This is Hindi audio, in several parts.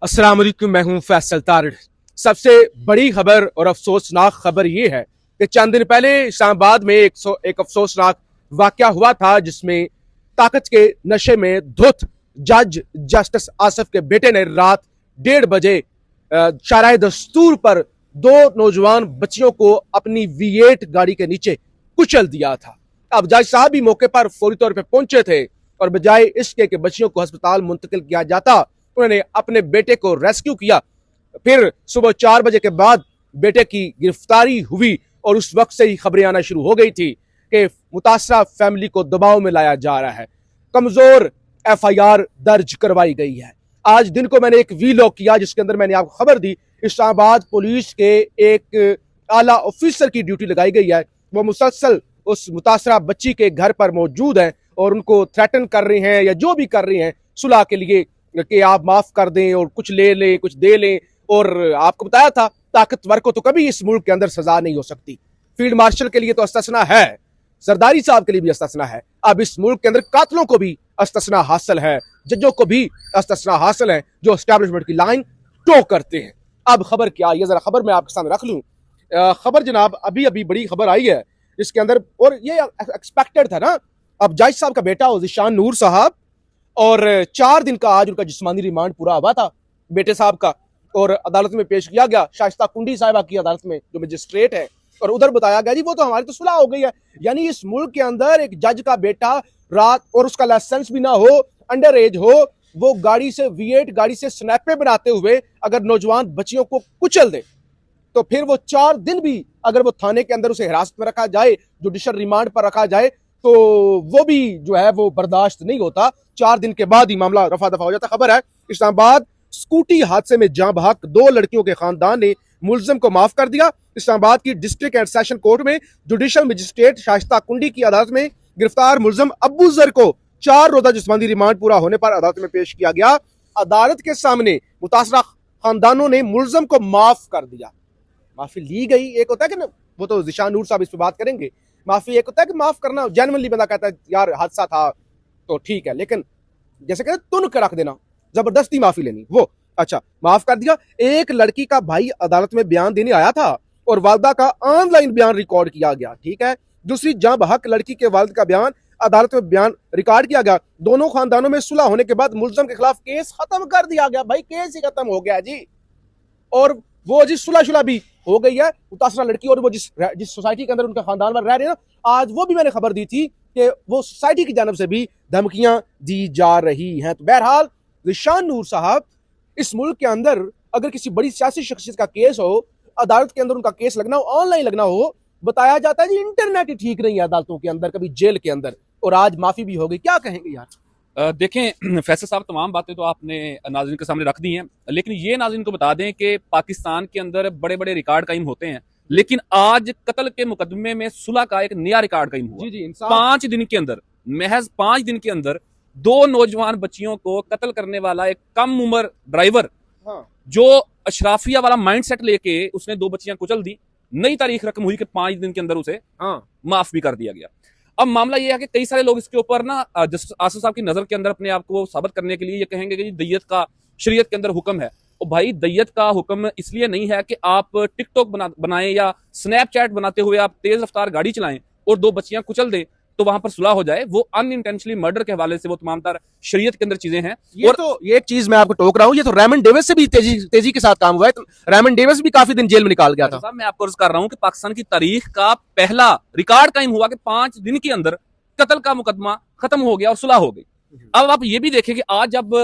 अस्सलाम वालेकुम, मैं हूं फैसल तारिड़। सबसे बड़ी खबर और अफसोसनाक खबर यह है कि चंद दिन पहले इस्लामाबाद में एक अफसोसनाक वाकया हुआ था जिसमें ताकत के नशे में धुत जज जस्टिस आसिफ के बेटे ने रात 1:30 बजे शाराए दस्तूर पर दो नौजवान बच्चियों को अपनी V8 गाड़ी के नीचे कुचल दिया था। अब जज साहब भी मौके पर फौरी तौर पर पहुंचे थे और बजाय इसके कि बच्चियों को अस्पताल मुंतकिल किया जाता, उन्होंने अपने बेटे को रेस्क्यू किया। फिर सुबह 4 बजे के बाद बेटे की गिरफ्तारी हुई और उस वक्त से ही खबरें आना शुरू हो गई थी कि मुतासरा फैमिली को दबाव में लाया जा रहा है, कमजोर FIR दर्ज करवाई गई है। आज दिन को मैंने एक वीलॉग किया जिसके अंदर मैंने आपको खबर दी इस्लामाबाद पुलिस के एक आला ऑफिसर की ड्यूटी लगाई गई है। वो मुसलसल उस मुतासरा बच्ची के घर पर मौजूद है और उनको थ्रेटन कर रहे हैं या जो भी कर रहे हैं सुलह के लिए कि आप माफ कर दें और कुछ ले लें, कुछ दे लें। और आपको बताया था ताकतवर को तो कभी इस मुल्क के अंदर सजा नहीं हो सकती। फील्ड मार्शल के लिए तो अस्तना है, जरदारी साहब के लिए भी अस्तना है। अब इस मुल्क के अंदर कातलों को भी अस्तना हासिल है, जजों को भी अस्तना हासिल है जो एस्टैब्लिशमेंट की लाइन टो करते हैं। अब खबर क्या, ये जरा खबर मैं आपके सामने रख लूं। खबर जनाब अभी अभी बड़ी खबर आई है इसके अंदर, और ये एक्सपेक्टेड था ना। अब जज साहब का बेटा ज़ीशान नूर साहब, और 4 दिन का आज उनका जिस्मानी रिमांड पूरा हुआ था बेटे साहब का, और अदालत में पेश किया गया शाइस्ता कुंडी साहिबा की अदालत में जो मजिस्ट्रेट है। और उधर बताया गया जी वो तो हमारी तो सुलह हो गई है। यानी इस मुल्क के अंदर एक जज का बेटा रात, और उसका लाइसेंस भी ना हो, अंडर एज हो, वो गाड़ी से V8 गाड़ी से स्नैपे बनाते हुए अगर नौजवान बच्चियों को कुचल दे तो फिर वो 4 दिन भी अगर वो थाने के अंदर उसे हिरासत में रखा जाए, जुडिशल रिमांड पर रखा जाए, तो वो भी जो है वो बर्दाश्त नहीं होता। 4 दिन के बाद ही मामला रफा दफा हो जाता। खबर है इस्लामाबाद स्कूटी हादसे में जां बहक 2 लड़कियों के खानदान ने मुलजिम को माफ कर दिया। इस्लामाबाद की डिस्ट्रिक्ट एंड सेशन कोर्ट में जुडिशल मजिस्ट्रेट शाइस्ता कुंडी की अदालत में गिरफ्तार मुलजिम अब्बू जर को 4 रोजा जिस्मानी रिमांड पूरा होने पर अदालत में पेश किया गया। अदालत के सामने मुतासरा खानदानों ने मुलजिम को माफ कर दिया। माफी ली गई। एक होता है कि ना, वो तो ज़ीशान नूर साहब इस पर बात करेंगे। माफी एक होता है कि माफ करना, जेन्युइनली बंदा कहता है यार हादसा था तो ठीक है, लेकिन जैसे कहते तुन के रख देना, जबरदस्ती माफी लेनी, वो अच्छा माफ कर दिया। एक लड़की का भाई अदालत में बयान देने आया था और वालदा का ऑनलाइन बयान रिकॉर्ड किया गया, ठीक है। दूसरी जां बहक लड़की के वालिद का बयान अदालत में बयान रिकॉर्ड किया गया। दोनों खानदानों में सुलह होने के बाद मुलजिम के खिलाफ केस खत्म कर दिया गया। भाई केस ही खत्म हो गया जी, और वो जी सुलह शुलह भी हो गई है मुतासरा लड़की, और वो जिस सोसाइटी के अंदर उनका खानदान में रह रहे हैं ना, आज वो भी मैंने खबर दी थी कि वो सोसाइटी की जानब से भी धमकियां दी जा रही हैं। तो बहरहाल ज़ीशान नूर साहब, इस मुल्क के अंदर अगर किसी बड़ी सियासी शख्सियत का केस हो, अदालत के अंदर उनका केस लगना हो, ऑनलाइन लगना हो, बताया जाता है जी इंटरनेट ही ठीक नहीं है अदालतों के अंदर, कभी जेल के अंदर, और आज माफी भी हो गई। क्या कहेंगे यार? देखें फैसल साहब, तमाम बातें तो आपने नाज़रीन के सामने रख दी हैं, लेकिन ये नाज़रीन को बता दें कि पाकिस्तान के अंदर बड़े बड़े रिकॉर्ड कायम होते हैं, लेकिन आज कत्ल के मुकदमे में सुलह का एक नया रिकॉर्ड कायम हुआ। जी जी, 5 दिन के अंदर, महज 5 दिन के अंदर 2 नौजवान बच्चियों को कत्ल करने वाला एक कम उम्र ड्राइवर, हाँ, जो अशराफिया वाला माइंड सेट लेके उसने 2 बच्चियां कुचल दी, नई तारीख रकम हुई कि 5 दिन के अंदर उसे हाँ, माफ भी कर दिया गया। अब मामला यह है कि कई सारे लोग इसके ऊपर ना जस्टिस आसिफ साहब की नजर के अंदर अपने आप को साबित करने के लिए ये कहेंगे कि दैयत का शरीयत के अंदर हुक्म है। और भाई दैयत का हुक्म इसलिए नहीं है कि आप टिकटॉक बनाएं या स्नैपचैट बनाते हुए आप तेज रफ्तार गाड़ी चलाएं और 2 बच्चियां कुचल दें तो वहां पर सुलह हो जाए। वो अनइंटेंशनली मर्डर के हवाले से वो तमाम तर शरीयत के अंदर चीजें हैं। ये तो ये एक चीज मैं आपको टोक रहा हूँ, ये तो रेमन डेविस से भी तेजी के साथ काम हुआ है। तो रेमन डेविस भी काफी दिन जेल में निकाल गया था। साहब मैं आपको अर्ज कर रहा हूं कि पाकिस्तान की तारीख का पहला रिकॉर्ड कायम हुआ कि 5 दिन के अंदर कत्ल का मुकदमा खत्म हो गया और सुलह हो गई। अब आप ये भी देखें कि आज जब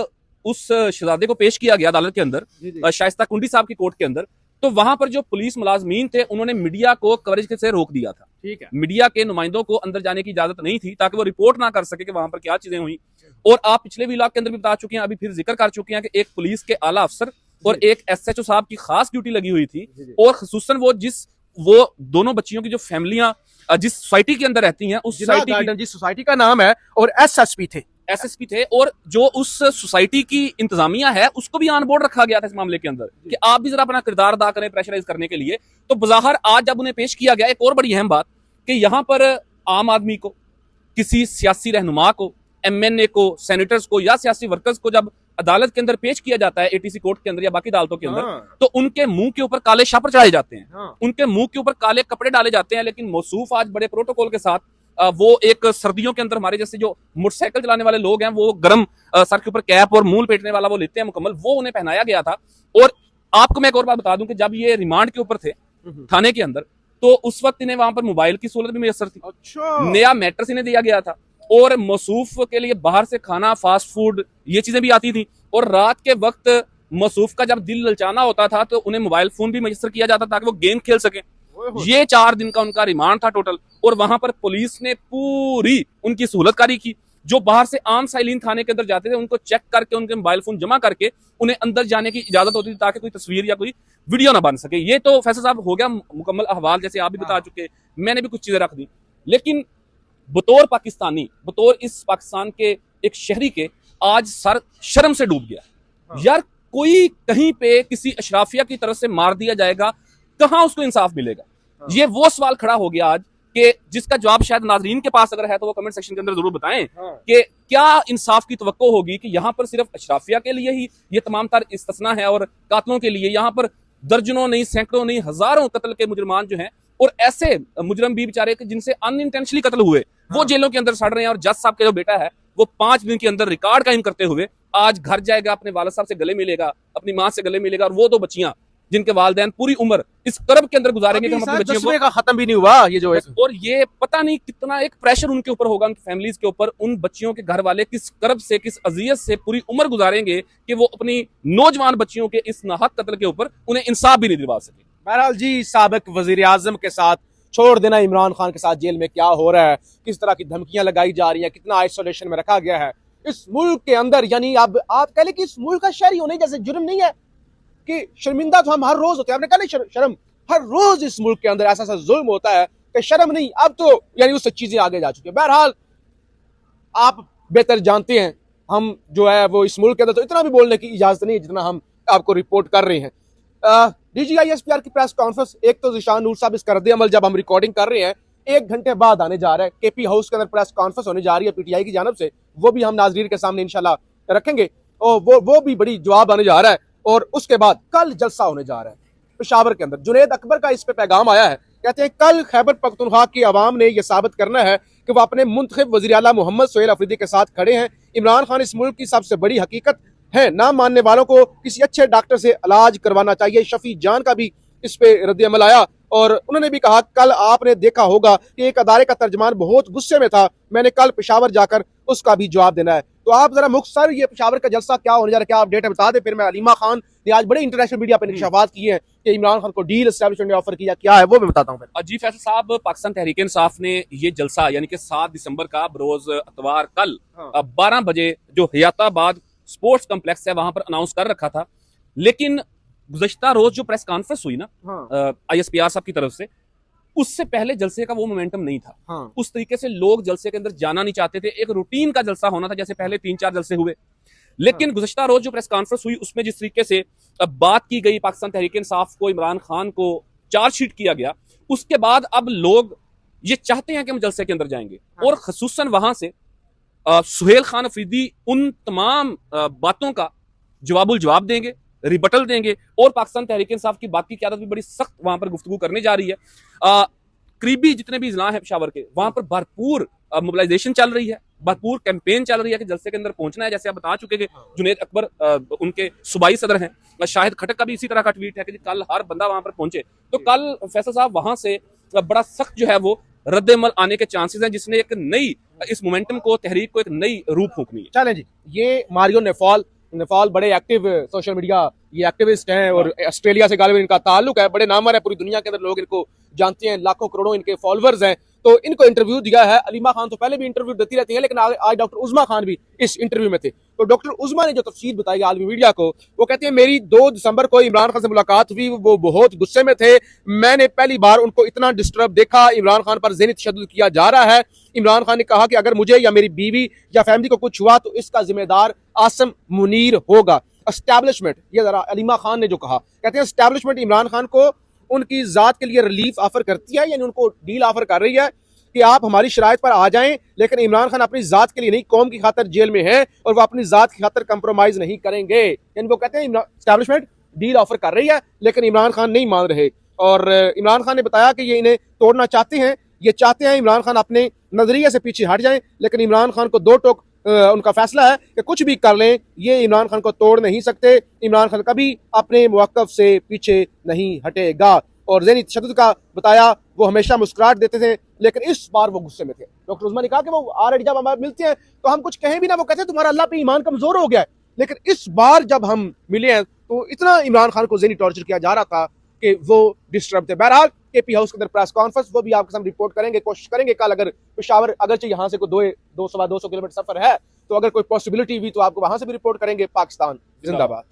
उस शहजादे को पेश किया गया अदालत के अंदर, शाइस्ता कुंडी साहब की कोर्ट के अंदर, तो वहां पर जो पुलिस मुलाजमीन थे उन्होंने मीडिया को कवरेज से रोक दिया था। ठीक है, मीडिया के नुमाइंदों को अंदर जाने की इजाजत नहीं थी ताकि वो रिपोर्ट ना कर सके कि वहां पर क्या चीजें हुई। और आप पिछले व्लॉग के अंदर भी बता चुके हैं, अभी फिर जिक्र कर चुके हैं कि एक पुलिस के आला अफसर और एक SHO साहब की खास ड्यूटी लगी हुई थी, और खसूसन वो दोनों बच्चियों की जो फैमिलियां जिस सोसाइटी के अंदर रहती हैं, उस सोसाइटी जिस सोसाइटी का नाम है, और SSP थे, और जो उस सोसाइटी की इंतजामिया है उसको भी ऑन बोर्ड रखा गया था इस मामले के अंदर कि आप भी जरा अपना किरदार अदा करें प्रेशराइज करने के लिए। तो बज़ाहिर आज जब उन्हें पेश किया गया, एक और बड़ी अहम बात कि यहाँ पर आम आदमी को, किसी सियासी रहनुमा को, MNA को, सेनेटर्स को या सियासी वर्कर्स को जब अदालत के अंदर पेश किया जाता है, एटीसी कोर्ट के अंदर या बाकी अदालतों के अंदर, हाँ। तो उनके मुंह के ऊपर काले शापर चढ़ाए जाते हैं, हाँ। उनके मुंह के ऊपर काले कपड़े डाले जाते हैं। लेकिन मौसूफ आज बड़े प्रोटोकॉल के साथ वो एक सर्दियों के अंदर हमारे जैसे जो मोटरसाइकिल चलाने वाले लोग हैं, वो गर्म सर के ऊपर कैप और मूल पेटने वाला वो लेते हैं मुकम्मल, वो उन्हें पहनाया गया था। और आपको मैं एक और बात बता दूं कि जब ये रिमांड के ऊपर थे थाने के अंदर, तो उस वक्त इन्हें वहां पर मोबाइल की सहूलत भी मैसर थी, अच्छा। नया मैट्रेस इन्हें दिया गया था, और मौसूफ के लिए बाहर से खाना, फास्ट फूड, ये चीजें भी आती थी। और रात के वक्त मौसूफ का जब दिल ललचाना होता था तो उन्हें मोबाइल फोन भी मैसर किया जाता ताकि वो गेम खेल सके। ये 4 दिन का उनका रिमांड था टोटल, और वहां पर पुलिस ने पूरी उनकी सहूलतकारी की। जो बाहर से आम साइलिन थाने के अंदर जाते थे, उनको चेक करके उनके मोबाइल फोन जमा करके उन्हें अंदर जाने की इजाजत होती थी ताकि कोई तस्वीर या कोई वीडियो ना बन सके। ये तो फैसल साहब हो गया मुकम्मल अहवाल, जैसे आप भी बता चुके, मैंने भी कुछ चीजें रख दी। लेकिन बतौर पाकिस्तानी, बतौर इस पाकिस्तान के एक शहरी के, आज सर शर्म से डूब गया। यार कोई कहीं पे किसी अशराफिया की तरफ से मार दिया जाएगा, कहां उसको इंसाफ मिलेगा? ये वो सवाल खड़ा हो गया आज कि जिसका जवाब शायद नाजरीन के पास अगर है तो वो कमेंट सेक्शन के अंदर जरूर बताएं कि क्या इंसाफ की तवक्को होगी कि यहाँ पर सिर्फ अशराफिया के लिए ही ये तमाम तर इस्तिस्ना है और कातलों के लिए यहाँ पर दर्जनों नहीं, सैकड़ों नहीं, हजारों कत्ल के मुजरमान जो हैं, और ऐसे मुजरम भी बेचारे जिनसे अनइंटेंशनली कत्ल हुए, वो जेलों के अंदर सड़ रहे हैं। और जज साहब का जो बेटा है वो 5 दिन के अंदर रिकॉर्ड कायम करते हुए आज घर जाएगा, अपने वालिद साहब से गले मिलेगा, अपनी माँ से गले मिलेगा, और वो 2 बच्चियां जिनके वालिदैन पूरी उम्र इस कर्ब के अंदर गुजारेंगे कि हम अपनी बच्चियों को, का खत्म भी नहीं हुआ ये जो एक, और ये पता नहीं कितना एक प्रेशर उनके ऊपर होगा, उनकी फैमिलीज के ऊपर। उन बच्चियों के घर वाले किस कर्ब से, किस अजियत से पूरी उम्र गुजारेंगे कि वो अपनी नौजवान बच्चियों के इस नाहक कत्ल के ऊपर उन्हें इंसाफ भी नहीं दिलवा सके। बहरहाल जी, साबिक वजीर आजम के साथ छोड़ देना इमरान खान के साथ जेल में क्या हो रहा है, किस तरह की धमकियां लगाई जा रही हैं, कितना आइसोलेशन में रखा गया है इस मुल्क के अंदर। यानी अब आप कह लें कि इस मुल्क का शहरी होने जैसे जुर्म नहीं है कि शर्मिंदा तो हम हर रोज होते हैं, आपने कहा नहीं शर्म, हर रोज इस मुल्क के अंदर ऐसा ऐसा जुल्म होता है कि शर्म नहीं, अब तो यानी उससे चीजें आगे जा चुकी है। बहरहाल आप बेहतर जानते हैं, हम जो है वो इस मुल्क के अंदर तो इतना भी बोलने की इजाजत नहीं है जितना हम आपको रिपोर्ट कर रहे हैं। DGISPR की प्रेस कॉन्फ्रेंस, एक तो ज़ीशान नूर साहब इसका रद्द-ए-अमल जब हम रिकॉर्डिंग कर रहे हैं 1 घंटे बाद आने जा रहा है, KP हाउस के अंदर प्रेस कॉन्फ्रेंस होने जा रही है PTI की जानिब से, वो भी हम नाजरीन के सामने इंशाल्लाह रखेंगे, और वो भी बड़ी जवाब आने जा रहा है। और उसके बाद कल जलसा होने जा रहा है पेशावर के अंदर। जुनैद अकबर का इस पे पैगाम आया है, कहते हैं कल खैबर पख्तूनख्वा की आवाम ने यह साबित करना है कि वह अपने मुंतखब वज़ीर आला मोहम्मद सोहेल अफरीदी के साथ खड़े हैं। इमरान खान इस मुल्क की सबसे बड़ी हकीकत है, ना मानने वालों को किसी अच्छे डॉक्टर से इलाज करवाना चाहिए। शफी जान का भी इस पे रद्द अमल आया, और उन्होंने भी कहा कल आपने देखा होगा कि एक अदारे का तर्जमान बहुत गुस्से में था, मैंने कल पेशावर जाकर उसका भी जवाब देना है। तो आप जरा मुख्तसर ये पेशावर का जलसा क्या होने जा रहा है, क्या आप डेटा बता दें, फिर मैं अलीमा खान ने आज बड़े इंटरनेशनल मीडिया पर इंकशाफात किए हैं कि इमरान खान को डील एस्टैब्लिशमेंट ने ऑफर किया, क्या है वो मैं बताता हूँ। जी फैसल साहब, पाकिस्तान तहरीक इंसाफ ने ये जलसा यानी कि 7 दिसंबर का बरोज अतवार कल 12 बजे जो हयाताबाद स्पोर्ट्स कॉम्प्लेक्स है वहां पर अनाउंस कर रखा था। लेकिन गुज़श्ता रोज जो प्रेस कॉन्फ्रेंस हुई ना ISPR साहब की तरफ से, उससे पहले जलसे का वो मोमेंटम नहीं था। उस तरीके से लोग जलसे के अंदर जाना नहीं चाहते थे, एक रूटीन का जलसा होना था जैसे पहले 3-4 जलसे हुए। लेकिन गुज़श्ता रोज जो प्रेस कॉन्फ्रेंस हुई उसमें जिस तरीके से बात की गई, पाकिस्तान तहरीक इंसाफ को, इमरान खान को चार्जशीट किया गया, उसके बाद अब लोग ये चाहते हैं कि हम जलसे के अंदर जाएंगे, और खसूसन वहां से सुहेल खान अफरीदी उन तमाम बातों का जवाब देंगे, रिबटल देंगे, और पाकिस्तान तहरीक इंसाफ की बात की क़यादत भी बड़ी सख्त वहां पर गुफ्तगू करने जा रही है। करीबी जितने भी इजला है पेशावर के, वहां पर भरपूर मोबिलाइजेशन चल रही है, भरपूर कैंपेन चल रही है कि जलसे के अंदर पहुंचना है। जैसे आप बता चुके कि जुनैद अकबर उनके सूबाई सदर हैं, शाहिद खटक का भी इसी तरह का ट्वीट है कि कल हर बंदा वहां पर पहुंचे। तो कल फैसल साहब वहां से बड़ा सख्त जो है वो रद्द-ए-अमल आने के चांसेस हैं, जिसने एक नई इस मोमेंटम को, तहरीक को एक नई रूप फूंकनी है। चलें जी, ये मारियो नेफाल बड़े एक्टिव सोशल मीडिया ये एक्टिविस्ट हैं, और ऑस्ट्रेलिया से गालिबन इनका ताल्लुक है, बड़े नामवर है, पूरी दुनिया के अंदर लोग इनको जानते हैं, लाखों करोड़ों इनके फॉलोअर्स हैं। तो इनको इंटरव्यू दिया है। अलीमा खान तो पहले भी इंटरव्यू देती रहती है, लेकिन आज डॉक्टर उज़मा खान भी इस इंटरव्यू में थे। तो डॉक्टर उज़मा ने जो तफसील बताई आलमी मीडिया को, वो कहते हैं मेरी 2 दिसंबर को इमरान खान से मुलाकात हुई, वो बहुत गुस्से में थे, मैंने पहली बार उनको इतना डिस्टर्ब देखा, इमरान खान पर ज़हनी तशद्दुद किया जा रहा है। इमरान खान ने कहा कि अगर मुझे या मेरी बीवी या फैमिली को कुछ हुआ तो इसका जिम्मेदार आसिम मुनीर होगा। एस्टैब्लिशमेंट, ये जरा अलीमा खान ने जो कहा, कहते हैं एस्टैब्लिशमेंट इमरान खान को उनकी जात के लिए रिलीफ ऑफर करती है, यानी उनको डील ऑफर कर रही है। कि आप हमारी शराइत पर आ जाएं, लेकिन इमरान खान अपनी जात के लिए नहीं, कौम की खातर जेल में है और वो अपनी जात की खातर कंप्रोमाइज नहीं करेंगे। यानी वो कहते हैं एस्टैब्लिशमेंट डील ऑफर कर रही है, लेकिन इमरान खान नहीं मान रहे। और इमरान खान ने बताया कि ये इन्हें तोड़ना चाहते हैं, ये चाहते हैं इमरान खान अपने नजरिए से पीछे हट जाएं, लेकिन इमरान खान को दो टोक उनका फैसला है कि कुछ भी कर लें, ये इमरान खान को तोड़ नहीं सकते। इमरान खान कभी अपने मौक़िफ़ से पीछे नहीं हटेगा। और ज़हनी तशद्दुद का बताया, वो हमेशा मुस्कुराहट देते थे, लेकिन इस बार वो गुस्से में थे। डॉक्टर उस्मान ने कहा कि वो ऑलरेडी जब हमारे मिलते हैं तो हम कुछ कहें भी ना, वो कहते हैं तुम्हारा अल्लाह पे ईमान कमजोर हो गया है। लेकिन इस बार जब हम मिले हैं तो इतना इमरान खान को ज़हनी टॉर्चर किया जा रहा था कि वो डिस्टर्ब थे। बहरहाल केपी हाउस के अंदर प्रेस कॉन्फ्रेंस, वो भी आपके सामने रिपोर्ट करेंगे, कोशिश करेंगे कल, अगर पेशावर अगरचे यहाँ से कोई 200 किलोमीटर सफर है, तो अगर कोई पॉसिबिलिटी हुई तो आपको वहां से भी रिपोर्ट करेंगे। पाकिस्तान जिंदाबाद।